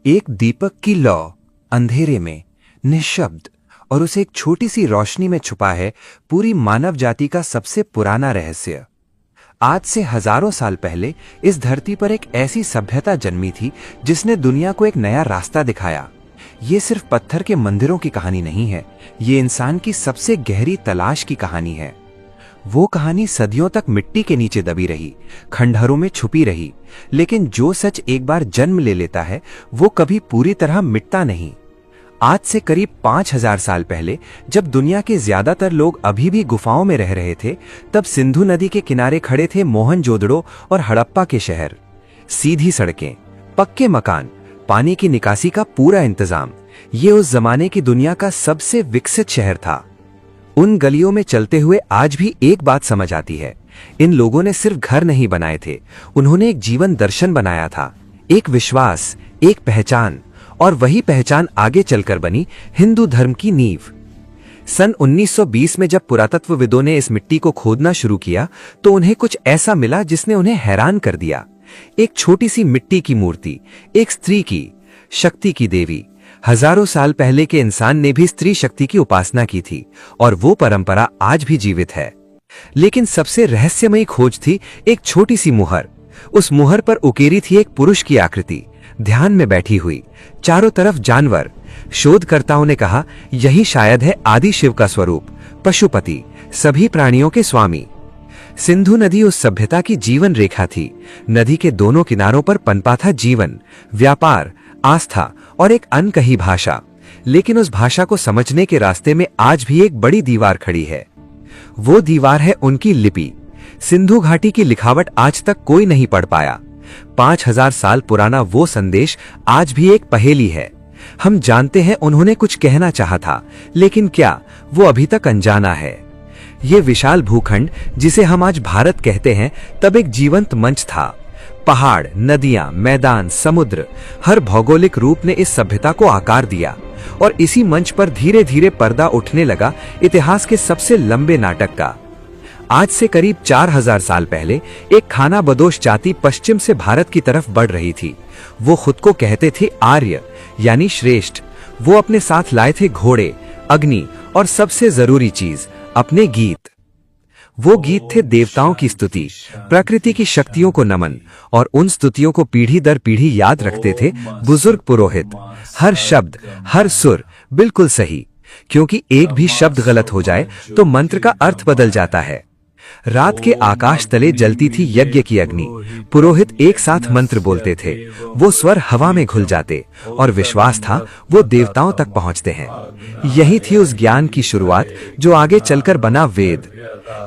एक दीपक की लौ अंधेरे में निःशब्द और उसे एक छोटी सी रोशनी में छुपा है पूरी मानव जाति का सबसे पुराना रहस्य। आज से हजारों साल पहले इस धरती पर एक ऐसी सभ्यता जन्मी थी जिसने दुनिया को एक नया रास्ता दिखाया। ये सिर्फ पत्थर के मंदिरों की कहानी नहीं है, ये इंसान की सबसे गहरी तलाश की कहानी है। वो कहानी सदियों तक मिट्टी के नीचे दबी रही, खंडहरों में छुपी रही, लेकिन जो सच एक बार जन्म ले लेता है वो कभी पूरी तरह मिटता नहीं। आज से करीब 5000 साल पहले जब दुनिया के ज्यादातर लोग अभी भी गुफाओं में रह रहे थे, तब सिंधु नदी के किनारे खड़े थे मोहनजोदड़ो और हड़प्पा के शहर। सीधी सड़कें, पक्के मकान, पानी की निकासी का पूरा इंतजाम, ये उस जमाने की दुनिया का सबसे विकसित शहर था। उन गलियों में चलते हुए आज भी एक बात समझ आती है, इन लोगों ने सिर्फ घर नहीं बनाए थे, उन्होंने एक जीवन दर्शन बनाया था, एक विश्वास, एक पहचान, और वही पहचान आगे चलकर बनी हिंदू धर्म की नींव। सन 1920 में जब पुरातत्वविदों ने इस मिट्टी को खोदना शुरू किया तो उन्हें कुछ ऐसा मिला जिसने उन्हें हैरान कर दिया। एक छोटी सी मिट्टी की मूर्ति, एक स्त्री की, शक्ति की देवी। हजारों साल पहले के इंसान ने भी स्त्री शक्ति की उपासना की थी और वो परंपरा आज भी जीवित है। लेकिन सबसे रहस्यमयी खोज थी एक छोटी सी मुहर। उस मुहर पर उकेरी थी एक पुरुष की आकृति, ध्यान में बैठी हुई, चारों तरफ जानवर। शोधकर्ताओं ने कहा यही शायद है आदि शिव का स्वरूप, पशुपति, सभी प्राणियों के स्वामी। सिंधु नदी उस सभ्यता की जीवन रेखा थी। नदी के दोनों किनारों पर पनपा था जीवन, व्यापार, आस्था और एक अनकही भाषा। लेकिन उस भाषा को समझने के रास्ते में आज भी एक बड़ी दीवार खड़ी है। वो दीवार है उनकी लिपि। सिंधु घाटी की लिखावट आज तक कोई नहीं पढ़ पाया। 5000 साल पुराना वो संदेश आज भी एक पहेली है। हम जानते हैं उन्होंने कुछ कहना चाहा था, लेकिन क्या वो अभी तक अनजाना है? ये विशाल भूखंड जिसे हम आज भारत कहते हैं, तब एक जीवंत मंच था। पहाड़, नदियां, मैदान, समुद्र, हर भौगोलिक रूप ने इस सभ्यता को आकार दिया और इसी मंच पर धीरे धीरे पर्दा उठने लगा इतिहास के सबसे लंबे नाटक का। आज से करीब 4000 साल पहले एक खाना बदोश जाति पश्चिम से भारत की तरफ बढ़ रही थी। वो खुद को कहते थे आर्य, यानी श्रेष्ठ। वो अपने साथ लाए थे घोड़े, अग्नि और सबसे जरूरी चीज, अपने गीत। वो गीत थे देवताओं की स्तुति, प्रकृति की शक्तियों को नमन, और उन स्तुतियों को पीढ़ी दर पीढ़ी याद रखते थे बुजुर्ग पुरोहित। हर शब्द, हर सुर बिल्कुल सही, क्योंकि एक भी शब्द गलत हो जाए तो मंत्र का अर्थ बदल जाता है। रात के आकाश तले जलती थी यज्ञ की अग्नि। पुरोहित एक साथ मंत्र बोलते थे, वो स्वर हवा में घुल जाते और विश्वास था वो देवताओं तक पहुंचते हैं। यही थी उस ज्ञान की शुरुआत जो आगे चलकर बना वेद।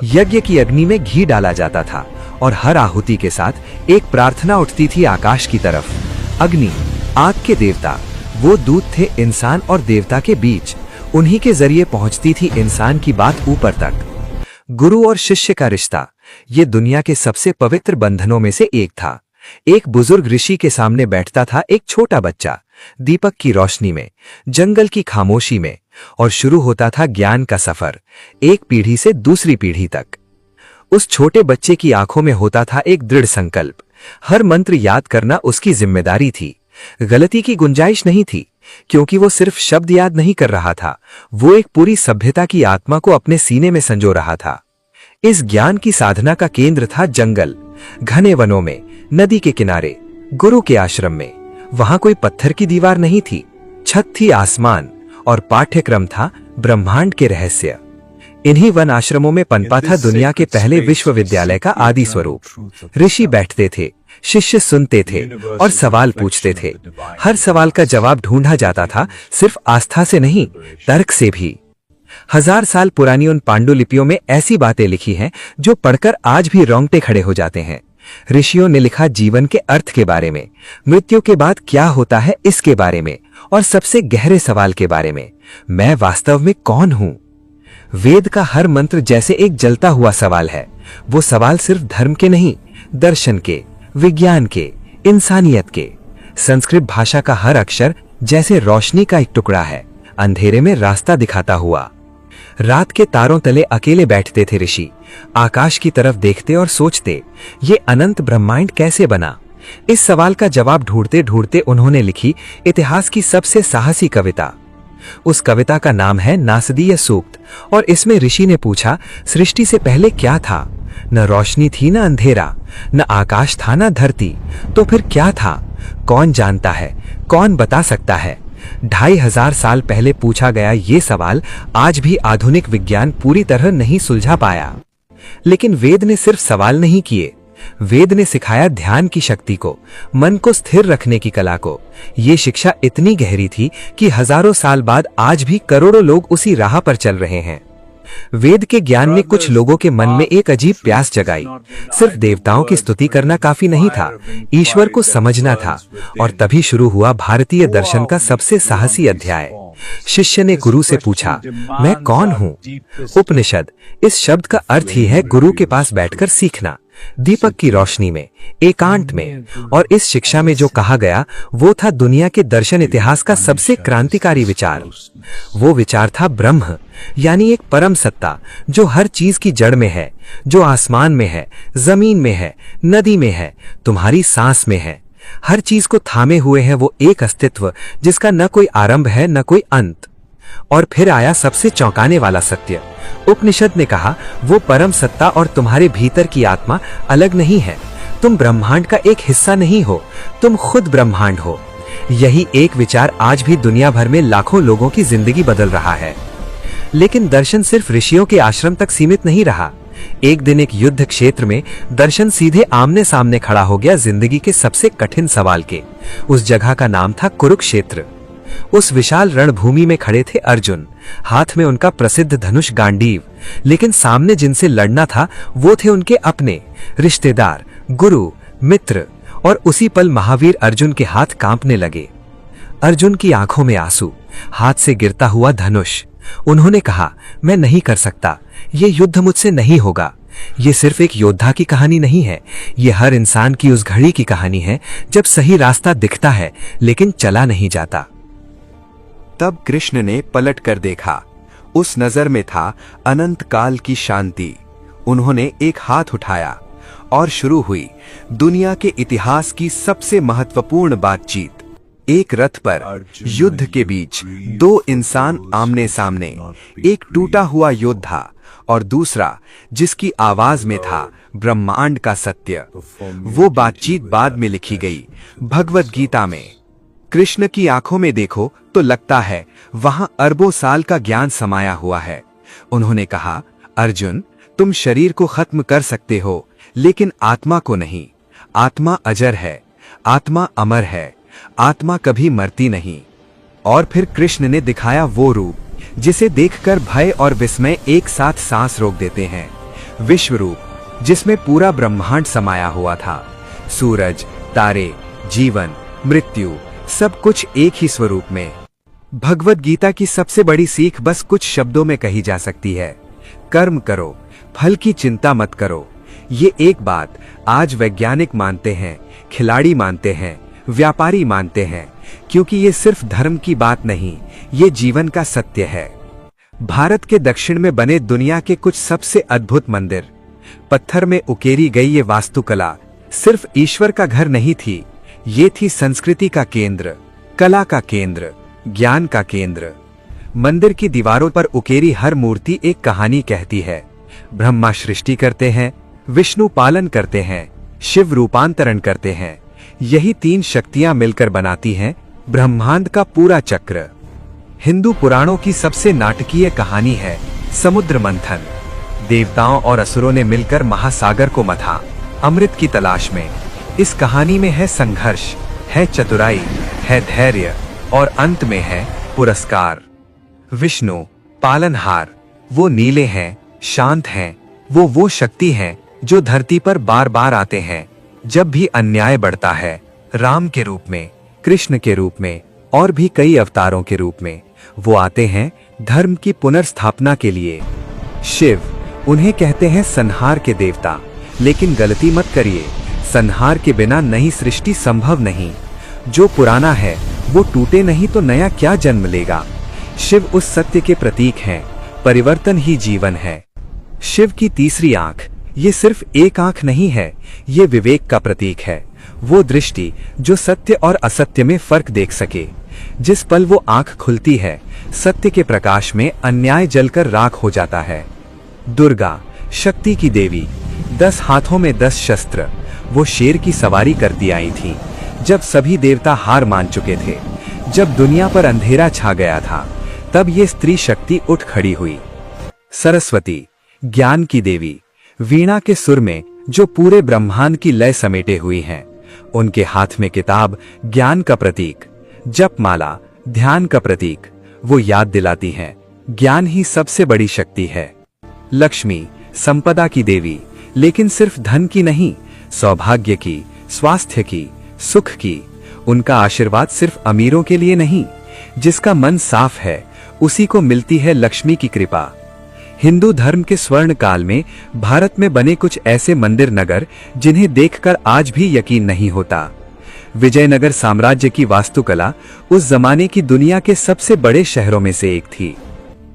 यज्ञ की अग्नि में घी डाला जाता था और हर आहुति के साथ एक प्रार्थना उठती थी आकाश की तरफ। अग्नि, आग के देवता, वो दूत थे इंसान और देवता के बीच। उन्हीं के जरिए पहुंचती थी इंसान की बात ऊपर तक। गुरु और शिष्य का रिश्ता, ये दुनिया के सबसे पवित्र बंधनों में से एक था। एक बुजुर्ग ऋषि के सामने बैठता था एक छोटा बच्चा, दीपक की रोशनी में, जंगल की खामोशी में, और शुरू होता था ज्ञान का सफर, एक पीढ़ी से दूसरी पीढ़ी तक। उस छोटे बच्चे की आंखों में होता था एक दृढ़ संकल्प। हर मंत्र याद करना उसकी जिम्मेदारी थी। गलती की गुंजाइश नहीं थी, क्योंकि वो सिर्फ शब्द याद नहीं कर रहा था, वो एक पूरी सभ्यता की आत्मा को अपने सीने में संजो रहा था। इस ज्ञान की साधना का केंद्र था जंगल, घने वनों में, नदी के किनारे, गुरु के आश्रम में। वहां कोई पत्थर की दीवार नहीं थी, छत थी आसमान, और पाठ्यक्रम था ब्रह्मांड के रहस्य। इन्हीं वन आश्रमों में पनपा था दुनिया के पहले विश्वविद्यालय का आदि स्वरूप। ऋषि बैठते थे, शिष्य सुनते थे और सवाल पूछते थे। हर सवाल का जवाब ढूंढा जाता था, सिर्फ आस्था से नहीं, तर्क से भी। 1000 साल पुरानी उन पांडुलिपियों में ऐसी बातें लिखी हैं जो पढ़कर आज भी रोंगटे खड़े हो जाते हैं। ऋषियों ने लिखा जीवन के अर्थ के बारे में, मृत्यु के बाद क्या होता है इसके बारे में, और सबसे गहरे सवाल के बारे में, मैं वास्तव में कौन हूं? वेद का हर मंत्र जैसे एक जलता हुआ सवाल है। वो सवाल सिर्फ धर्म के नहीं, दर्शन के, विज्ञान के, इंसानियत के। संस्कृत भाषा का हर अक्षर जैसे रोशनी का एक टुकड़ा है, अंधेरे में रास्ता दिखाता हुआ। रात के तारों तले अकेले बैठते थे ऋषि, आकाश की तरफ देखते और सोचते, ये अनंत ब्रह्मांड कैसे बना, इस सवाल का जवाब ढूंढते ढूंढते उन्होंने लिखी इतिहास की सबसे साहसी कविता। उस कविता का नाम है नासदीय सूक्त और इसमें ऋषि ने पूछा, सृष्टि से पहले क्या था? न रोशनी थी न अंधेरा, न आकाश था न धरती, तो फिर क्या था? कौन जानता है, कौन बता सकता है? 2500 साल पहले पूछा गया ये सवाल आज भी आधुनिक विज्ञान पूरी तरह नहीं सुलझा पाया। लेकिन वेद ने सिर्फ सवाल नहीं किए, वेद ने सिखाया ध्यान की शक्ति को, मन को स्थिर रखने की कला को। ये शिक्षा इतनी गहरी थी कि हजारों साल बाद आज भी करोड़ों लोग उसी राह पर चल रहे हैं। वेद के ज्ञान ने कुछ लोगों के मन में एक अजीब प्यास जगाई। सिर्फ देवताओं की स्तुति करना काफी नहीं था, ईश्वर को समझना था। और तभी शुरू हुआ भारतीय दर्शन का सबसे साहसी अध्याय। शिष्य ने गुरु से पूछा, मैं कौन हूँ? उपनिषद, इस शब्द का अर्थ ही है गुरु के पास बैठकर सीखना, दीपक की रोशनी में, एकांत में। और इस शिक्षा में जो कहा गया वो था दुनिया के दर्शन इतिहास का सबसे क्रांतिकारी विचार। वो विचार था ब्रह्म, यानी एक परम सत्ता जो हर चीज की जड़ में है, जो आसमान में है, जमीन में है, नदी में है, तुम्हारी सांस में है। हर चीज को थामे हुए है वो एक अस्तित्व जिसका न कोई आरंभ है न कोई अंत। और फिर आया सबसे चौंकाने वाला सत्य। उपनिषद ने कहा, वो परम सत्ता और तुम्हारे भीतर की आत्मा अलग नहीं है। तुम ब्रह्मांड का एक हिस्सा नहीं हो, तुम खुद ब्रह्मांड हो। यही एक विचार आज भी दुनिया भर में लाखों लोगों की जिंदगी बदल रहा है। लेकिन दर्शन सिर्फ ऋषियों के आश्रम तक सीमित नहीं रहा। एक दिन एक युद्ध क्षेत्र में दर्शन सीधे आमने सामने खड़ा हो गया जिंदगी के सबसे कठिन सवाल के। उस जगह का नाम था कुरुक्षेत्र। उस विशाल रणभूमि में खड़े थे अर्जुन, हाथ में उनका प्रसिद्ध धनुष गांडीव। लेकिन सामने जिनसे लड़ना था वो थे उनके अपने रिश्तेदार, गुरु, मित्र। और उसी पल महावीर अर्जुन के हाथ कांपने लगे। अर्जुन की आंखों में आंसू, हाथ से गिरता हुआ धनुष। उन्होंने कहा, मैं नहीं कर सकता, ये युद्ध मुझसे नहीं होगा। ये सिर्फ एक योद्धा की कहानी नहीं है, ये हर इंसान की उस घड़ी की कहानी है जब सही रास्ता दिखता है लेकिन चला नहीं जाता। तब कृष्ण ने पलट कर देखा। उस नजर में था अनंत काल की शांति। उन्होंने एक हाथ उठाया और शुरू हुई दुनिया के इतिहास की सबसे महत्वपूर्ण बातचीत। एक रथ पर युद्ध के बीच दो इंसान आमने सामने, एक टूटा हुआ योद्धा और दूसरा जिसकी आवाज में था ब्रह्मांड का सत्य। वो बातचीत बाद में लिखी गई भगवद गीता में। कृष्ण की आंखों में देखो तो लगता है वहां अरबों साल का ज्ञान समाया हुआ है। उन्होंने कहा, अर्जुन, तुम शरीर को खत्म कर सकते हो लेकिन आत्मा को नहीं। आत्मा अजर है, आत्मा अमर है, आत्मा कभी मरती नहीं। और फिर कृष्ण ने दिखाया वो रूप जिसे देखकर भय और विस्मय एक साथ सांस रोक देते हैं। विश्व रूप, जिसमें पूरा ब्रह्मांड समाया हुआ था। सूरज, तारे, जीवन, मृत्यु, सब कुछ एक ही स्वरूप में। भगवद गीता की सबसे बड़ी सीख बस कुछ शब्दों में कही जा सकती है, कर्म करो, फल की चिंता मत करो। ये एक बात आज वैज्ञानिक मानते हैं, खिलाड़ी मानते हैं, व्यापारी मानते हैं, क्योंकि ये सिर्फ धर्म की बात नहीं, ये जीवन का सत्य है। भारत के दक्षिण में बने दुनिया के कुछ सबसे अद्भुत मंदिर, पत्थर में उकेरी गई ये वास्तुकला सिर्फ ईश्वर का घर नहीं थी, ये थी संस्कृति का केंद्र, कला का केंद्र, ज्ञान का केंद्र। मंदिर की दीवारों पर उकेरी हर मूर्ति एक कहानी कहती है। ब्रह्मा सृष्टि करते हैं, विष्णु पालन करते हैं, शिव रूपांतरण करते हैं। यही तीन शक्तियां मिलकर बनाती हैं ब्रह्मांड का पूरा चक्र। हिंदू पुराणों की सबसे नाटकीय कहानी है समुद्र मंथन। देवताओं और असुरों ने मिलकर महासागर को मथा, अमृत की तलाश में। इस कहानी में है संघर्ष, है चतुराई, है धैर्य और अंत में है पुरस्कार। विष्णु पालनहार, वो नीले हैं, शांत हैं, वो शक्ति हैं जो धरती पर बार बार आते हैं जब भी अन्याय बढ़ता है। राम के रूप में, कृष्ण के रूप में और भी कई अवतारों के रूप में वो आते हैं धर्म की पुनर्स्थापना के लिए। शिव, उन्हें कहते हैं संहार के देवता, लेकिन गलती मत करिए, संहार के बिना नई सृष्टि संभव नहीं। जो पुराना है वो टूटे नहीं तो नया क्या जन्म लेगा। शिव उस सत्य के प्रतीक हैं, परिवर्तन ही जीवन है। शिव की तीसरी आंख, ये सिर्फ एक आंख नहीं है, ये विवेक का प्रतीक है। वो दृष्टि जो सत्य और असत्य में फर्क देख सके। जिस पल वो आंख खुलती है, सत्य के प्रकाश में अन्याय जलकर राख हो जाता है। दुर्गा, शक्ति की देवी, 10 हाथों में 10 शस्त्र, वो शेर की सवारी करती आई थी जब सभी देवता हार मान चुके थे। जब दुनिया पर अंधेरा छा गया था, तब ये स्त्री शक्ति उठ खड़ी हुई। सरस्वती, ज्ञान की देवी, वीणा के सुर में जो पूरे ब्रह्मांड की लय समेटे हुई हैं। उनके हाथ में किताब ज्ञान का प्रतीक, जपमाला ध्यान का प्रतीक, वो याद दिलाती हैं ज्ञान ही सबसे बड़ी शक्ति है। लक्ष्मी, संपदा की देवी, लेकिन सिर्फ धन की नहीं, सौभाग्य की, स्वास्थ्य की, सुख की। उनका आशीर्वाद सिर्फ अमीरों के लिए नहीं, जिसका मन साफ है उसी को मिलती है लक्ष्मी की कृपा। हिंदू धर्म के स्वर्ण काल में भारत में बने कुछ ऐसे मंदिर नगर जिन्हें देखकर आज भी यकीन नहीं होता। विजयनगर साम्राज्य की वास्तुकला उस जमाने की दुनिया के सबसे बड़े शहरों में से एक थी।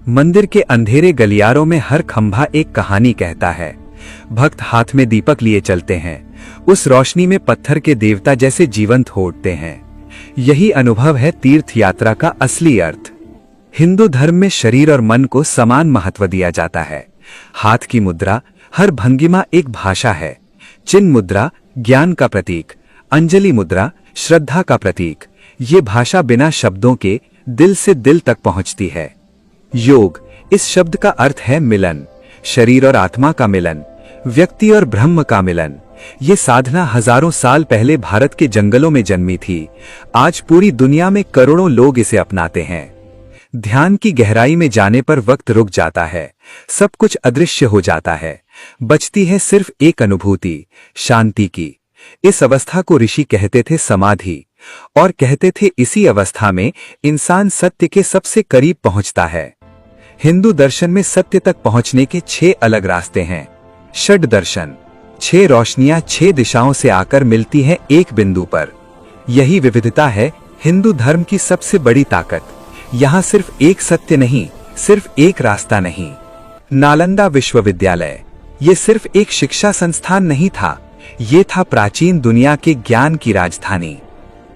मंदिर के अंधेरे गलियारों में हर खंभा एक कहानी कहता है। भक्त हाथ में दीपक लिए चलते हैं, उस रोशनी में पत्थर के देवता जैसे जीवंत हो उठते हैं। यही अनुभव है तीर्थ यात्रा का असली अर्थ। हिंदू धर्म में शरीर और मन को समान महत्व दिया जाता है। हाथ की मुद्रा, हर भंगिमा एक भाषा है। चिन्ह मुद्रा ज्ञान का प्रतीक, अंजलि मुद्रा श्रद्धा का प्रतीक। ये भाषा बिना शब्दों के दिल से दिल तक पहुंचती है। योग, इस शब्द का अर्थ है मिलन, शरीर और आत्मा का मिलन, व्यक्ति और ब्रह्म का मिलन। ये साधना हजारों साल पहले भारत के जंगलों में जन्मी थी। आज पूरी दुनिया में करोड़ों लोग इसे अपनाते हैं। ध्यान की गहराई में जाने पर वक्त रुक जाता है, सब कुछ अदृश्य हो जाता है, बचती है सिर्फ एक अनुभूति, शांति की। इस अवस्था को ऋषि कहते थे समाधि, और कहते थे इसी अवस्था में इंसान सत्य के सबसे करीब पहुंचता है। हिंदू दर्शन में सत्य तक पहुंचने के 6 अलग रास्ते हैं। षड दर्शन, 6 रोशनियां 6 दिशाओं से आकर मिलती हैं एक बिंदु पर। यही विविधता है हिंदू धर्म की सबसे बड़ी ताकत। यहाँ सिर्फ एक सत्य नहीं, सिर्फ एक रास्ता नहीं। नालंदा विश्वविद्यालय, ये सिर्फ एक शिक्षा संस्थान नहीं था, ये था प्राचीन दुनिया के ज्ञान की राजधानी।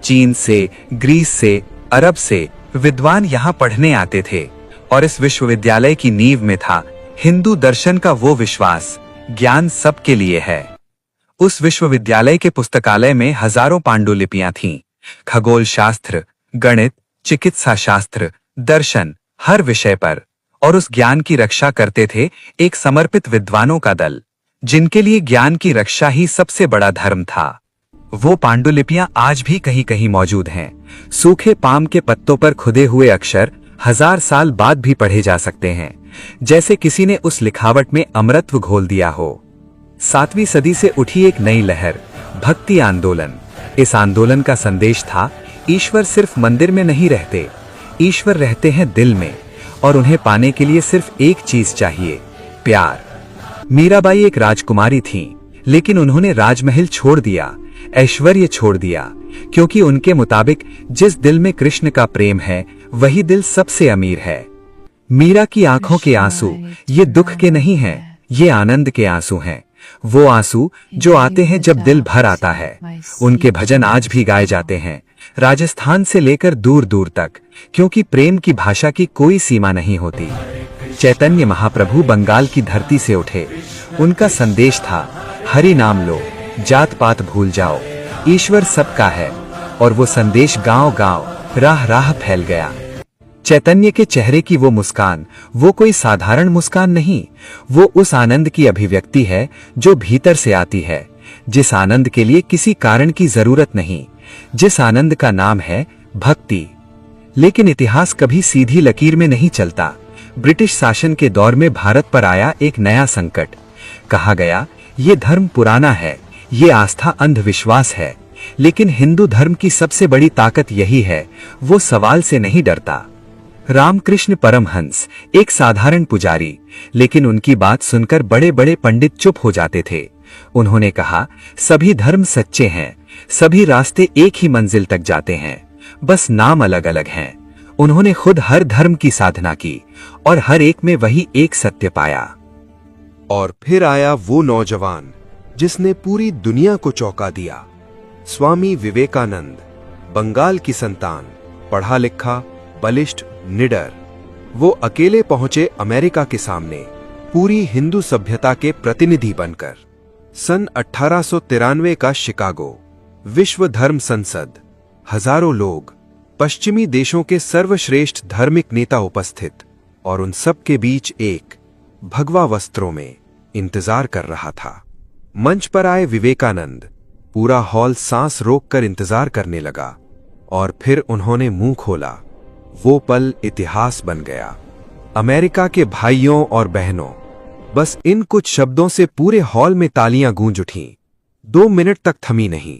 चीन से, ग्रीस से, अरब से विद्वान यहाँ पढ़ने आते थे, और इस विश्वविद्यालय की नींव में था हिंदू दर्शन का वो विश्वास, ज्ञान सबके लिए है। उस विश्वविद्यालय के पुस्तकालय में हजारों पांडुलिपियां थीं, खगोल शास्त्र, गणित, चिकित्सा शास्त्र, दर्शन, हर विषय पर। और उस ज्ञान की रक्षा करते थे एक समर्पित विद्वानों का दल, जिनके लिए ज्ञान की रक्षा ही सबसे बड़ा धर्म था। वो पांडुलिपियां आज भी कहीं कहीं मौजूद हैं। सूखे पाम के पत्तों पर खुदे हुए अक्षर 1000 साल बाद भी पढ़े जा सकते हैं, जैसे किसी ने उस लिखावट में अमृतत्व घोल दिया हो। 7वीं सदी से उठी एक नई लहर, भक्ति आंदोलन। इस आंदोलन का संदेश था, ईश्वर सिर्फ मंदिर में नहीं रहते, ईश्वर रहते हैं दिल में, और उन्हें पाने के लिए सिर्फ एक चीज चाहिए, प्यार। मीराबाई एक राजकुमारी थीं, लेकिन उन्होंने राजमहल छोड़ दिया, ऐश्वर्य छोड़ दिया, क्योंकि उनके मुताबिक जिस दिल में कृष्ण का प्रेम है वही दिल सबसे अमीर है। मीरा की आंखों के आंसू ये दुख के नहीं हैं, ये आनंद के आंसू हैं। वो आंसू जो आते हैं जब दिल भर आता है। उनके भजन आज भी गाए जाते हैं, राजस्थान से लेकर दूर दूर तक, क्योंकि प्रेम की भाषा की कोई सीमा नहीं होती। चैतन्य महाप्रभु बंगाल की धरती से उठे। उनका संदेश था, हरि नाम लो, जात पात भूल जाओ, ईश्वर सबका है। और वो संदेश गांव गांव, राह राह फैल गया। चैतन्य के चेहरे की वो मुस्कान, वो कोई साधारण मुस्कान नहीं, वो उस आनंद की अभिव्यक्ति है जो भीतर से आती है, जिस आनंद के लिए किसी कारण की जरूरत नहीं, जिस आनंद का नाम है भक्ति। लेकिन इतिहास कभी सीधी लकीर में नहीं चलता। ब्रिटिश शासन के दौर में भारत पर आया एक नया संकट। कहा गया, ये धर्म पुराना है, ये आस्था अंधविश्वास है। लेकिन हिंदू धर्म की सबसे बड़ी ताकत यही है, वो सवाल से नहीं डरता। रामकृष्ण परमहंस एक साधारण पुजारी, लेकिन उनकी बात सुनकर बड़े बड़े पंडित चुप हो जाते थे। उन्होंने कहा, सभी धर्म सच्चे हैं, सभी रास्ते एक ही मंजिल तक जाते हैं, बस नाम अलग अलग हैं। उन्होंने खुद हर धर्म की साधना की और हर एक में वही एक सत्य पाया। और फिर आया वो नौजवान जिसने पूरी दुनिया को चौंका दिया। स्वामी विवेकानंद, बंगाल की संतान, पढ़ा लिखा, बलिष्ठ, निडर। वो अकेले पहुंचे अमेरिका के सामने, पूरी हिंदू सभ्यता के प्रतिनिधि बनकर। सन 1893 का शिकागो, विश्व धर्म संसद, हजारों लोग, पश्चिमी देशों के सर्वश्रेष्ठ धार्मिक नेता उपस्थित, और उन सब के बीच एक भगवा वस्त्रों में इंतजार कर रहा था। मंच पर आए विवेकानंद। पूरा हॉल सांस रोककर इंतजार करने लगा, और फिर उन्होंने मुंह खोला। वो पल इतिहास बन गया। अमेरिका के भाइयों और बहनों, बस इन कुछ शब्दों से पूरे हॉल में तालियां गूंज उठीं। 2 मिनट तक थमी नहीं,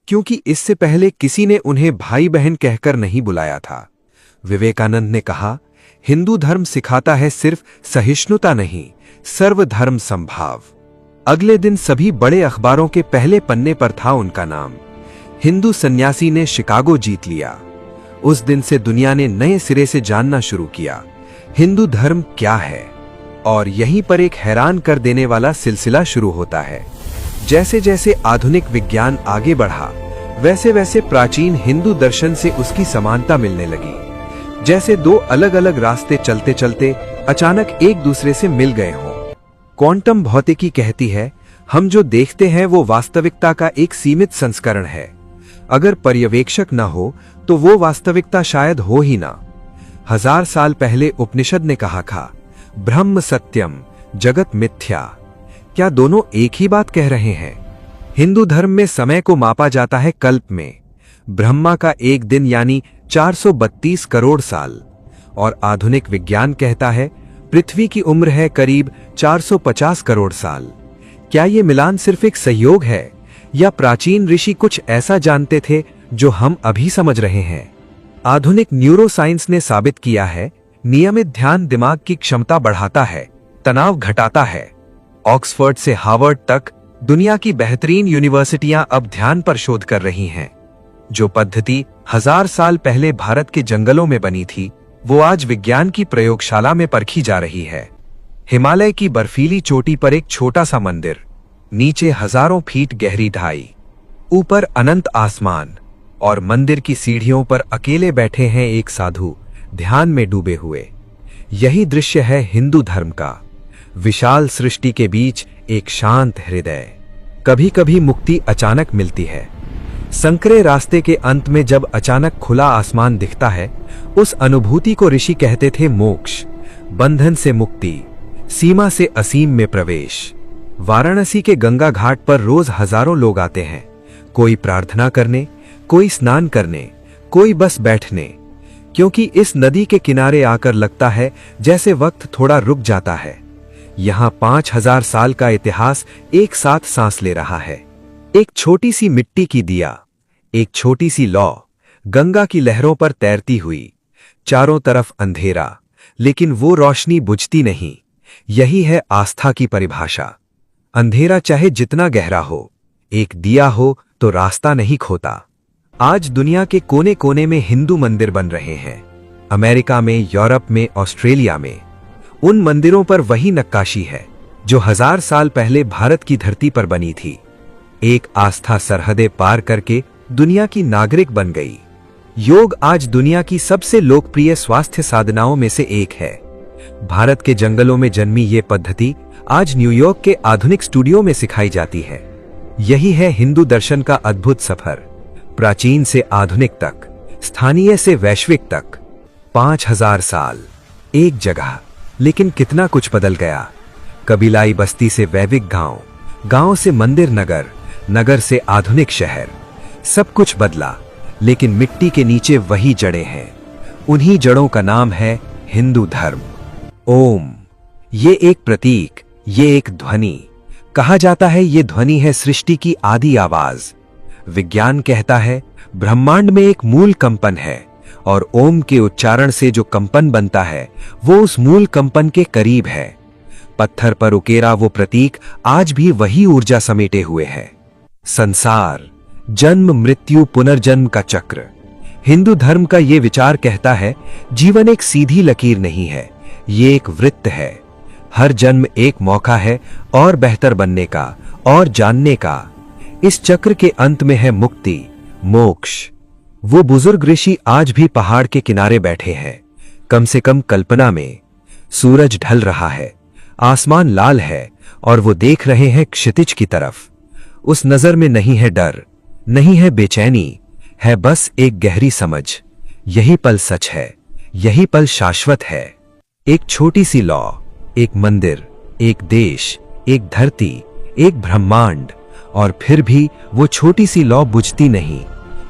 क्योंकि इससे पहले किसी ने उन्हें भाई बहन कहकर नहीं बुलाया था। विवेकानंद ने कहा, हिंदू धर्म सिखाता है सिर्फ सहिष्णुता नहीं, सर्वधर्म समभाव। अगले दिन सभी बड़े अखबारों के पहले पन्ने पर था उनका नाम। हिंदू सन्यासी ने शिकागो जीत लिया। उस दिन से दुनिया ने नए सिरे से जानना शुरू किया, हिंदू धर्म क्या है। और यहीं पर एक हैरान कर देने वाला सिलसिला शुरू होता है। जैसे जैसे आधुनिक विज्ञान आगे बढ़ा, वैसे वैसे प्राचीन हिंदू दर्शन से उसकी समानता मिलने लगी। जैसे 2 अलग अलग रास्ते चलते चलते अचानक एक दूसरे से मिल गए हों। क्वांटम भौतिकी कहती है, हम जो देखते हैं वो वास्तविकता का एक सीमित संस्करण है। अगर पर्यवेक्षक न हो तो वो वास्तविकता शायद हो ही ना। 1000 साल पहले उपनिषद ने कहा था, ब्रह्म सत्यम जगत मिथ्या। क्या दोनों एक ही बात कह रहे हैं? हिंदू धर्म में समय को मापा जाता है कल्प में। ब्रह्मा का एक दिन यानी 432 करोड़ साल, और आधुनिक विज्ञान कहता है पृथ्वी की उम्र है करीब 450 करोड़ साल। क्या ये मिलान सिर्फ एक सहयोग है, या प्राचीन ऋषि कुछ ऐसा जानते थे जो हम अभी समझ रहे हैं? आधुनिक न्यूरोसाइंस ने साबित किया है, नियमित ध्यान दिमाग की क्षमता बढ़ाता है, तनाव घटाता है। ऑक्सफोर्ड से हार्वर्ड तक दुनिया की बेहतरीन यूनिवर्सिटियां अब ध्यान पर शोध कर रही हैं। जो पद्धति 1000 साल पहले भारत के जंगलों में बनी थी, वो आज विज्ञान की प्रयोगशाला में परखी जा रही है। हिमालय की बर्फीली चोटी पर एक छोटा सा मंदिर, नीचे हजारों फीट गहरी ढाई, ऊपर अनंत आसमान, और मंदिर की सीढ़ियों पर अकेले बैठे हैं एक साधु, ध्यान में डूबे हुए। यही दृश्य है हिंदू धर्म का। विशाल सृष्टि के बीच एक शांत हृदय। कभी कभी मुक्ति अचानक मिलती है। संकरे रास्ते के अंत में जब अचानक खुला आसमान दिखता है, उस अनुभूति को ऋषि कहते थे मोक्ष, बंधन से मुक्ति, सीमा से असीम में प्रवेश। वाराणसी के गंगा घाट पर रोज हजारों लोग आते हैं, कोई प्रार्थना करने, कोई स्नान करने, कोई बस बैठने, क्योंकि इस नदी के किनारे आकर लगता है जैसे वक्त थोड़ा रुक जाता है। यहां 5000 साल का इतिहास एक साथ सांस ले रहा है। एक छोटी सी मिट्टी की दिया, एक छोटी सी लौ, गंगा की लहरों पर तैरती हुई। चारों तरफ अंधेरा, लेकिन वो रोशनी बुझती नहीं। यही है आस्था की परिभाषा। अंधेरा चाहे जितना गहरा हो, एक दिया हो तो रास्ता नहीं खोता। आज दुनिया के कोने कोने में हिंदू मंदिर बन रहे हैं। अमेरिका में, यूरोप में, ऑस्ट्रेलिया में। उन मंदिरों पर वही नक्काशी है जो 1000 साल पहले भारत की धरती पर बनी थी। एक आस्था सरहदें पार करके दुनिया की नागरिक बन गई। योग आज दुनिया की सबसे लोकप्रिय स्वास्थ्य साधनाओं में से एक है। भारत के जंगलों में जन्मी ये पद्धति आज न्यूयॉर्क के आधुनिक स्टूडियो में सिखाई जाती है। यही है हिंदू दर्शन का अद्भुत सफर, प्राचीन से आधुनिक तक, स्थानीय से वैश्विक तक। 5000 साल, एक जगह, लेकिन कितना कुछ बदल गया। कबीलाई बस्ती से वैविक गांव, गांव से मंदिर नगर, नगर से आधुनिक शहर। सब कुछ बदला, लेकिन मिट्टी के नीचे वही जड़ें हैं। उन्हीं जड़ों का नाम है हिंदू धर्म। ओम, ये एक प्रतीक, ये एक ध्वनि। कहा जाता है ये ध्वनि है सृष्टि की आदि आवाज। विज्ञान कहता है ब्रह्मांड में एक मूल कंपन है, और ओम के उच्चारण से जो कंपन बनता है वो उस मूल कंपन के करीब है। पत्थर पर उकेरा वो प्रतीक आज भी वही ऊर्जा समेटे हुए है। संसार, जन्म मृत्यु पुनर्जन्म का चक्र। हिंदू धर्म का ये विचार कहता है जीवन एक सीधी लकीर नहीं है, ये एक वृत्त है। हर जन्म एक मौका है और बेहतर बनने का और जानने का। इस चक्र के अंत में है मुक्ति, मोक्ष। वो बुजुर्ग ऋषि आज भी पहाड़ के किनारे बैठे हैं, कम से कम कल्पना में। सूरज ढल रहा है, आसमान लाल है और वो देख रहे हैं क्षितिज की तरफ। उस नजर में नहीं है डर, नहीं है बेचैनी, है बस एक गहरी समझ। यही पल सच है, यही पल शाश्वत है। एक छोटी सी लौ, एक मंदिर, एक देश, एक धरती, एक ब्रह्मांड, और फिर भी वो छोटी सी लौ बुझती नहीं,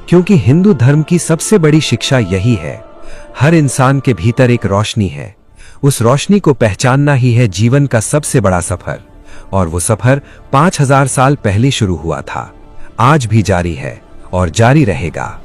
क्योंकि हिंदू धर्म की सबसे बड़ी शिक्षा यही है, हर इंसान के भीतर एक रोशनी है। उस रोशनी को पहचानना ही है जीवन का सबसे बड़ा सफर। और वो सफर 5000 साल पहले शुरू हुआ था, आज भी जारी है और जारी रहेगा।